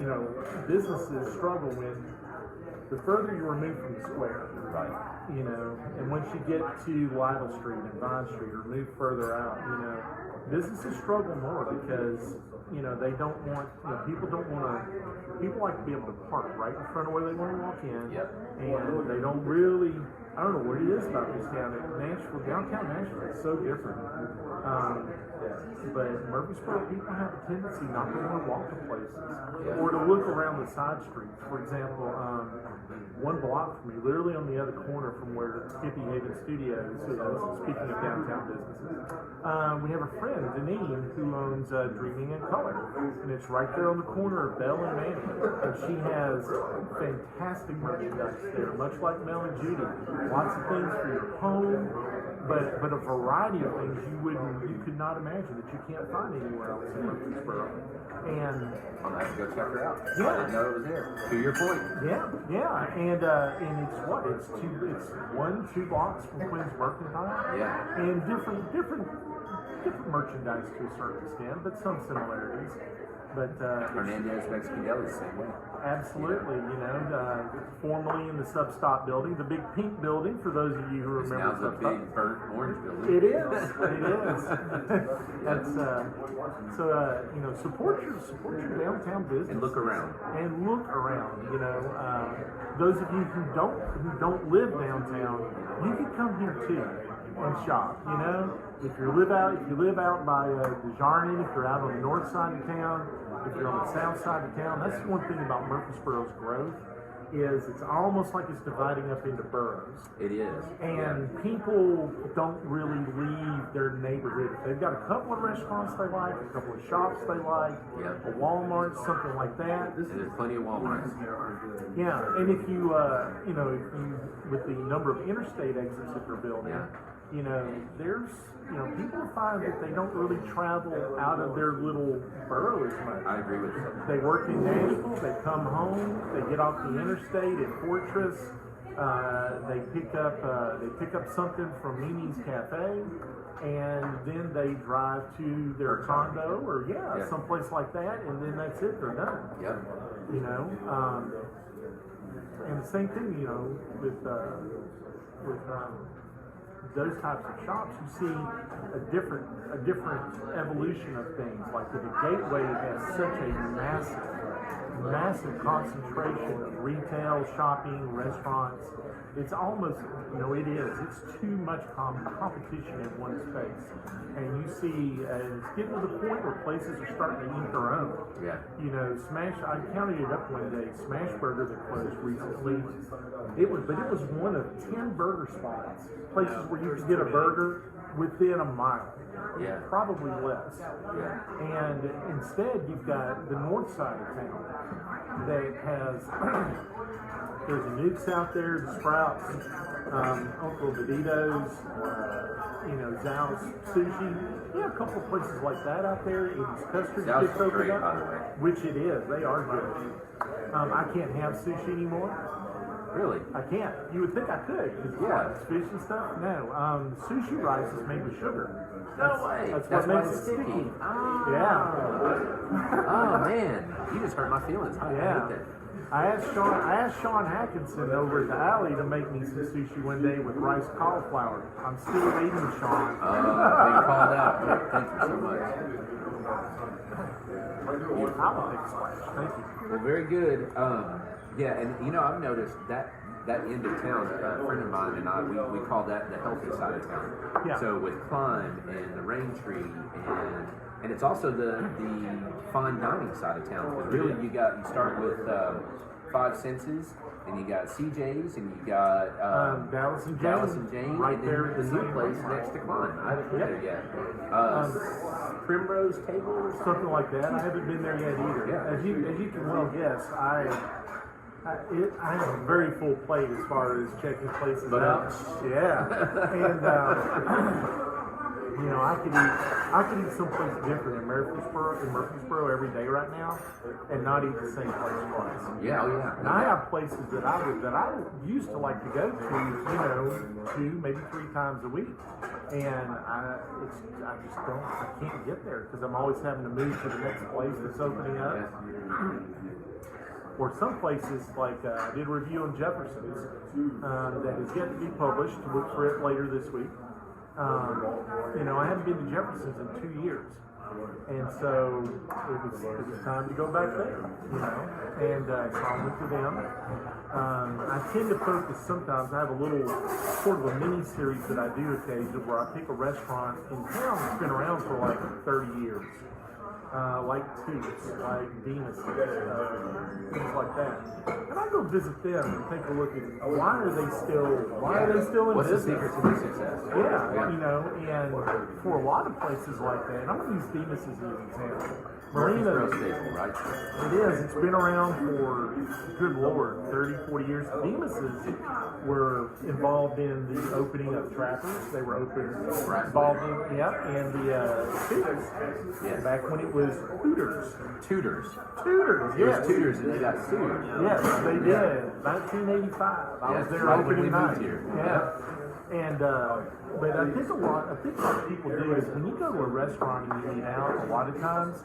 businesses struggle when the further you remove from the square. Right. And once you get to Lytle Street and Vine Street or move further out, businesses struggle more because, they don't want, people like to be able to park right in front of where they want to walk in. Yep. And they don't really, I don't know what it is about this town. Downtown Nashville is so different. But Murfreesboro people have a tendency not to want to walk to places or to look around the side streets. For example, one block from me, literally on the other corner from where Hippie Haven Studios is, speaking of downtown businesses, we have a friend, Deneen, who owns Dreaming in Color. And it's right there on the corner of Bell and Manning. And she has fantastic merchandise there, much like Mel and Judy. Lots of things for your home, but a variety of things you could not imagine that you can't find anywhere else in Murfreesboro. And I'm gonna have to go check her out. Yeah. I didn't know it was there. To your point. yeah, and it's what? It's 2 blocks from Quinn's Mercantile. Yeah. And different merchandise to a certain extent, but some similarities. But Hernandez Mexican Deli, same way. absolutely, formerly in the Substop building, the big pink building. For those of you who It's remember now the Substop. big burnt orange building. It is. That's support your downtown business And look around. Those of you who don't live downtown, you can come here too and shop. If you live out by DeJarnin, if you're out on the north side of town, if you're on the south side of town, that's one thing about Murfreesboro's growth. Is it's almost like it's dividing up into boroughs. It is. And people don't really leave their neighborhood. If they've got a couple of restaurants they like, a couple of shops they like, Yep. a Walmart, something like that. And there's plenty of Walmarts. Yeah, and if you, with the number of interstate exits that they're building, there's, people find that they don't really travel out of their little borough as much. I agree with you. They work in Nashville, they come home, they get off the interstate at Fortress, they pick up something from Mimi's Cafe, and then they drive to their condo or someplace like that, and then that's it, they're done. Yep. And the same thing, with those types of shops, you see a different evolution of things. Like the Gateway has such a massive concentration of retail, shopping, restaurants, It's almost, it is. It's too much competition in one space. And you see, it's getting to the point where places are starting to eat their own. Yeah. I counted it up one day, Smash Burger that closed recently. It was one of 10 burger spots, places where you could get a burger within a mile. Yeah. Probably less. Yeah. And instead, you've got the north side of town that has, there's a Nukes out there, the Sprouts, Uncle Benito's, Zhao's Sushi. Yeah, a couple of places like that out there. It's custard Zhao's just opened great, up, by the way. which it is. They are good. I can't have sushi anymore. Really? I can't. You would think I could, because it's fish and stuff. No, sushi rice is made with sugar. No way. That's That's what why makes it's it sticky. sticky. Ah. Yeah. Oh man, you just hurt my feelings. I Yeah. hate that. I asked Sean Hackinson over at the alley to make me some sushi one day with rice cauliflower. I'm still waiting, Sean. Being called out. Thank you so much. I'm a big splash. Thank you. Well, very good. Yeah, and I've noticed that end of town, a friend of mine and I, we call that the healthy side of town. Yeah. So with Climb and the Rain Tree and it's also the fine dining side of town. Because really you start with Five Senses, and you got CJ's, and you got Dallas and Jane, right and there then at the the new same place place. next to Climb. I haven't been Yep. there yet. Primrose Table or something? Something like that. I haven't been there yet either. Yeah. As you can well guess, I have a very full plate as far as checking places out. Yeah, and I could eat someplace different in Murfreesboro every day right now, and not eat the same place twice. Yeah, oh yeah. And I have places that I used to like to go to, 2, maybe 3 times a week, and I can't get there because I'm always having to move to the next place that's opening up. Or some places, like I did a review on Jefferson's that is yet to be published. Look for it later this week. I haven't been to Jefferson's in 2 years, and so it was time to go back there. And so I went to them. I tend to focus sometimes. I have a little sort of a mini series that I do occasionally where I pick a restaurant in town that's been around for like 30 years. Like Toots, like Venus, things like that. And I go visit them and take a look at why are they still in What's the business? secret to their success? Yeah, and for a lot of places like that, and I'm going to use Demas as an example. Murfreesboro Marina, staple, right? it is. It's been around for, good Lord, 30, 40 years. Demas's were involved in the opening of Trappers. They were involved in, and the Tudors. Yes. Back when it was Hooters. Tutors. Tutors, It yes. was Tutors and they got sued. Yes, they did. 1985. I was Yes, there right when opening we night. moved here. Yeah. And but I think what people do is when you go to a restaurant and you eat out, a lot of times,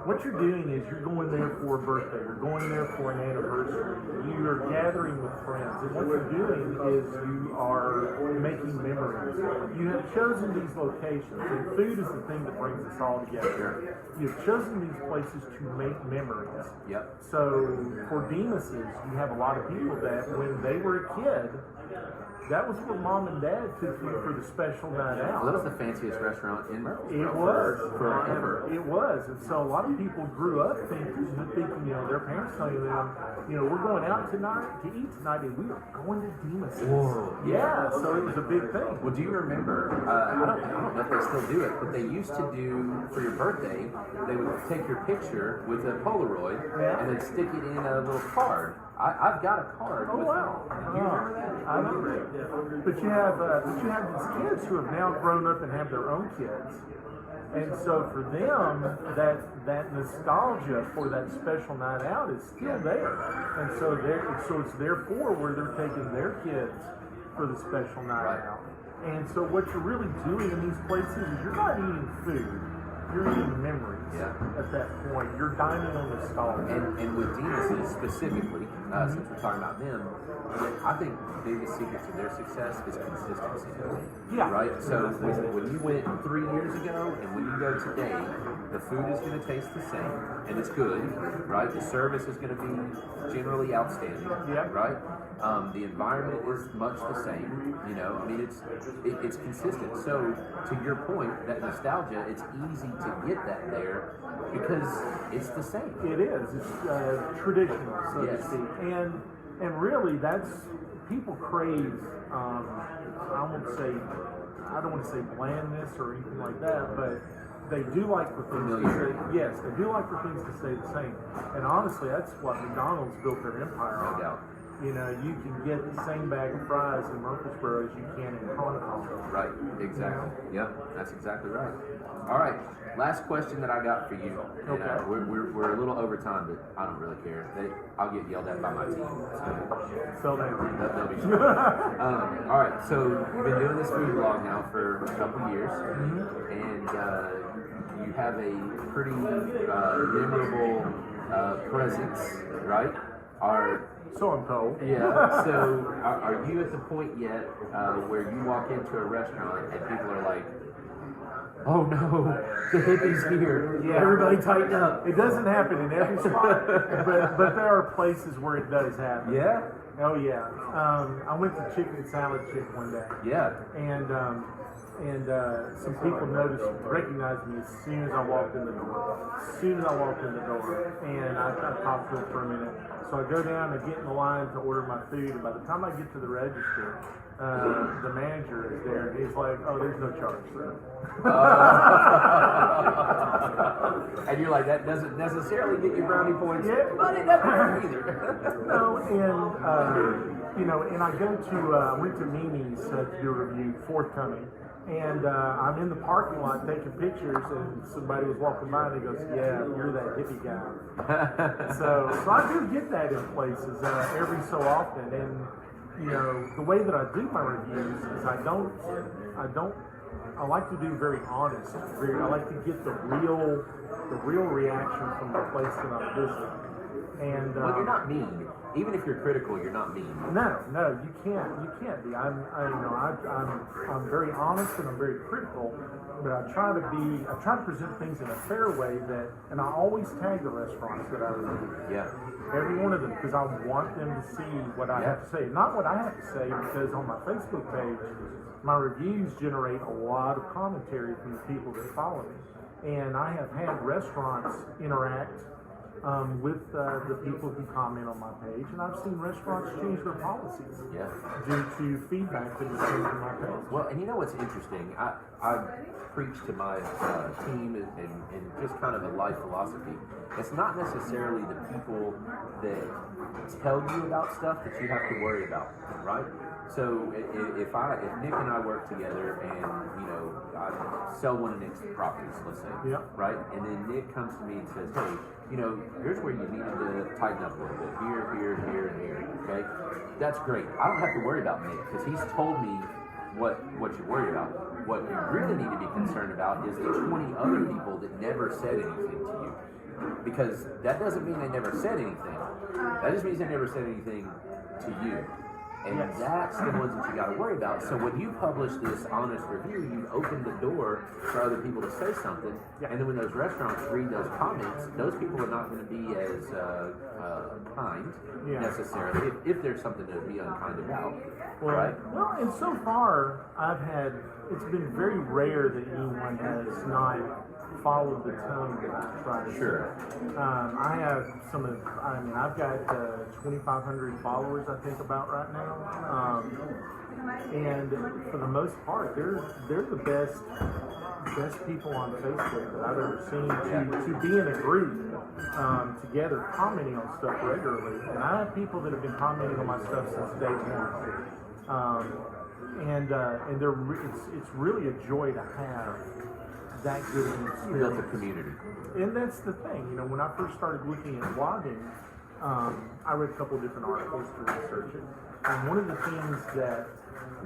what you're doing is you're going there for a birthday, you're going there for an anniversary, you are gathering with friends, and what you're doing is you are making memories. You have chosen these locations, and food is the thing that brings us all together. You've chosen these places to make memories. Yep. So for Demas's, you have a lot of people that when they were a kid, that was where mom and dad took you for the special night out. Well, that was the fanciest restaurant in Murfreesboro. It was. Forever. It was. And so a lot of people grew up thinking, their parents telling them, we're going out tonight to eat tonight, and we are going to Demas's. Whoa. Yeah, so it was a big thing. Well, do you remember, I don't know if they still do it, but they used to do, for your birthday, they would take your picture with a Polaroid and then stick it in a little card. I've got a card. Oh, with wow. Do you remember that? I remember it. But you have these kids who have now grown up and have their own kids. And so for them, that nostalgia for that special night out is still there. And so it's therefore where they're taking their kids for the special night out. And so what you're really doing in these places is you're not eating food, you're eating memories. Yeah. at that point. You're dining on nostalgia. And with Demas's specifically, since we're talking about them, I think the biggest secret to their success is consistency. Yeah. Right? So when you went 3 years ago and when you go today, the food is going to taste the same and it's good, right? The service is going to be generally outstanding, Yeah. right? The environment is much the same, you know. I mean, it's consistent. So to your point, that nostalgia, it's easy to get that there because it's the same. It is. It's traditional, so Yes. to speak. And really, that's people crave. I don't want to say blandness or anything like that, but they do like for things to stay. Yes, they do like for things to stay the same. And honestly, that's what McDonald's built their empire on. No doubt. You know, you can get the same bag of fries in Murfreesboro as you can in Hong Kong. Right, exactly. Yep, that's exactly right. All right, last question that I got for you. And, Okay. we're a little over time, but I don't really care. I'll get yelled at by my team. So down. They'll be sure. All right, so you've been doing this food blog now for a couple years, and you have a pretty memorable presence, right? So I'm told. Yeah. So, are you at the point yet where you walk into a restaurant and people are like, "Oh no, the hippie's here! Yeah. Everybody tighten up." It doesn't happen in every spot, but there are places where it does happen. Yeah. Oh yeah. I went to Chicken Salad Chick one day, Yeah. and some people recognized me as soon as I walked in the door. And I talked to them for a minute. So I go down and get in the line to order my food, and by the time I get to the register, the manager is there, and he's like, "Oh, there's no charge, sir." And you're like, that doesn't necessarily get you brownie points, Yeah. but it doesn't hurt either. No, and I went to Mimi's to do a review, forthcoming, and I'm in the parking lot taking pictures, and somebody was walking by and he goes, "Yeah, you're that hippie guy." So I do get that in places every so often, and you know the way that I do my reviews is I like to do very honest. I like to get the real reaction from the place that I'm visiting. And Well, you're not mean. Even if you're critical, you're not mean. No, you can't be. I'm very honest and I'm very critical, but I try to present things in a fair way and I always tag the restaurants that I review. Yeah. Every one of them, because I want them to see what I have to say, not what I have to say, because on my Facebook page, my reviews generate a lot of commentary from the people that follow me, and I have had restaurants interact with the people who comment on my page, and I've seen restaurants change their policies due to feedback that was coming from my page. Well, and you know what's interesting? I preach to my team and just kind of a life philosophy. It's not necessarily the people that tell you about stuff that you have to worry about, right? So if Nick and I work together and I sell one of Nick's properties, let's say, right, and then Nick comes to me and says, "Hey, here's where you needed to tighten up a little bit, here, and here." Okay, that's great. I don't have to worry about Nick because he's told me what you're worried about. What you really need to be concerned about is the 20 other people that never said anything to you, because that doesn't mean they never said anything. That just means they never said anything to you. And that's the ones that you got to worry about. So when you publish this honest review, you open the door for other people to say something. And then when those restaurants read those comments, those people are not going to be as kind necessarily, if there's something to be unkind about. Right? Well, and so far, it's been very rare that anyone has not followed the tone that I try to Sure. I have I've got 2,500 followers, I think, about right now. And for the most part, they're the best people on Facebook that I've ever seen to be in a group together commenting on stuff regularly. And I have people that have been commenting on my stuff since day one. And it's really a joy to have that good of an experience. You built a community. And that's the thing, when I first started looking at blogging, I read a couple of different articles to research it. And one of the things that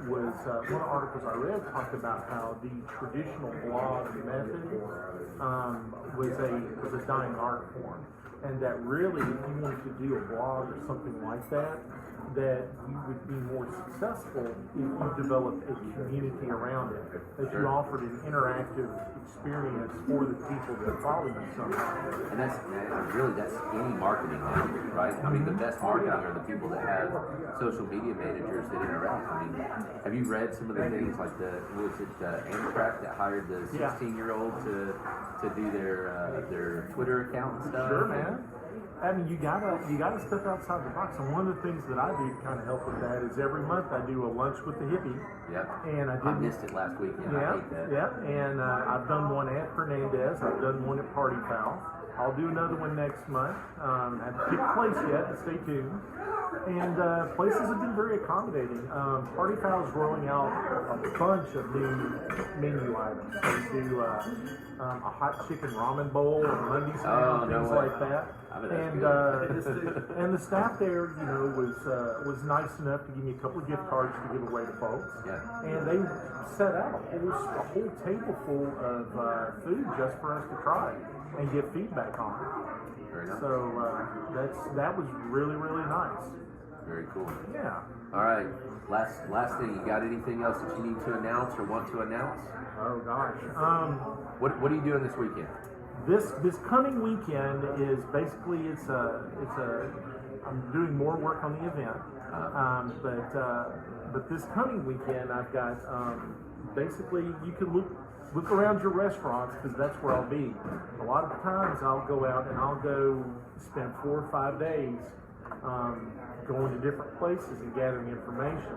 was one of the articles I read talked about how the traditional blog method was a dying art form, and that really, if you wanted to do a blog or something like that, that you would be more successful if you developed a community around it, that you offered an interactive experience for the people that follow you somehow. And that's any marketing now, right? I mean, the best marketing are the people that have social media managers that interact. I mean, have you read some of the things like Amtrak that hired the 16-year-old to do their Twitter account and stuff? Sure, man. I mean, you gotta step outside the box. And one of the things that I do to kind of help with that is every month I do a lunch with the Hippie. Yep. And I missed it last weekend. I hate that. Yeah. And I've done one at Hernandez. I've done one at Party Foul. I'll do another one next month. I haven't picked a place yet, but stay tuned. And places have been very accommodating. Party Foul is rolling out a bunch of new menu items. They do a hot chicken ramen bowl on Mondays now, things like that. And the staff there, was nice enough to give me a couple of gift cards to give away to folks. Yeah. And they set out a whole table full of food just for us to try and get feedback on it. Very nice. So that was really, really nice. Very cool. Yeah. All right. Last thing. You got anything else that you need to announce or want to announce? Oh gosh. What are you doing this weekend? This coming weekend is basically I'm doing more work on the event. But this coming weekend I've got basically you can look around your restaurants because that's where I'll be. A lot of the times I'll go out and I'll go spend 4 or 5 days going to different places and gathering information,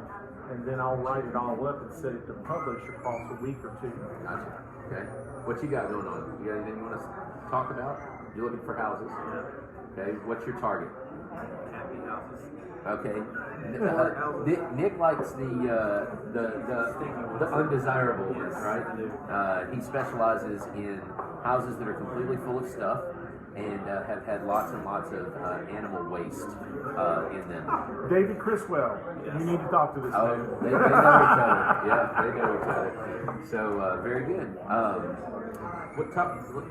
and then I'll write it all up and set it to publish across a week or two. Gotcha. Okay. What you got going on? You got anything you want to talk about? You're looking for houses. Yeah. Okay. What's your target? Happy houses. Okay. Nick likes the undesirable ones, right? He specializes in houses that are completely full of stuff and have had lots and lots of animal waste in them. David Criswell, you need to talk to this man. They know each other. Yeah, they know each other. So very good.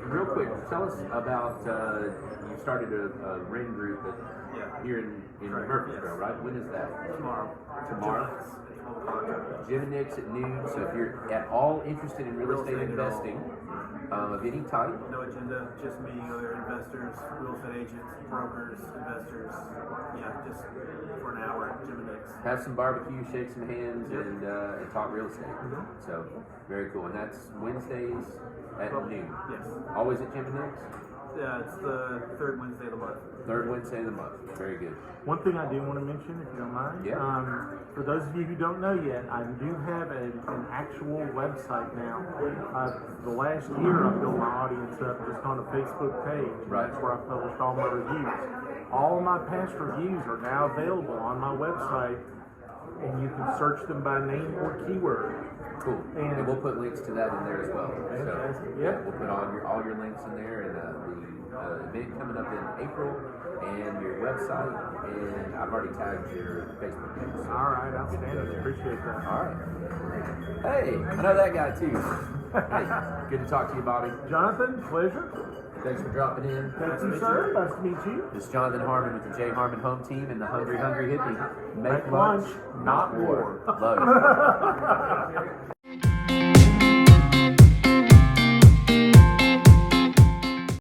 Real quick, tell us about you started a ring group here in Murfreesboro, right? When is that? Tomorrow. Jim and Nick's at noon. So if you're at all interested in real estate investing of any type, no agenda, just meeting other investors, real estate agents, brokers, investors. Yeah, just for an hour at Jim and Nick's. Have some barbecue, shake some hands, and talk real estate. So very cool. And that's Wednesdays at noon. Yes. Always at Jim and Nick's? Yeah, it's the third Wednesday of the month. Third Wednesday of the month. Very good. One thing I do want to mention, if you don't mind, for those of you who don't know yet, I do have an actual website now. The last year I've built my audience up just on a Facebook page. Right. That's where I published all my reviews. All of my past reviews are now available on my website, and you can search them by name or keyword. Cool. And we'll put links to that in there as well. Fantastic. So, yeah, we'll put all your links in there, and the event coming up in April, and your website, and I've already tagged your Facebook page. So all right, outstanding. Appreciate that. All right. Hey, I know that guy too. Hey, good to talk to you, Bobby. Jonathan, pleasure. Thanks for dropping in. Thank you, sir. Nice to meet you. This is Jonathan Harmon with the J. Harmon Home Team and the Hungry Hippie. Make lunch, not war. Love you.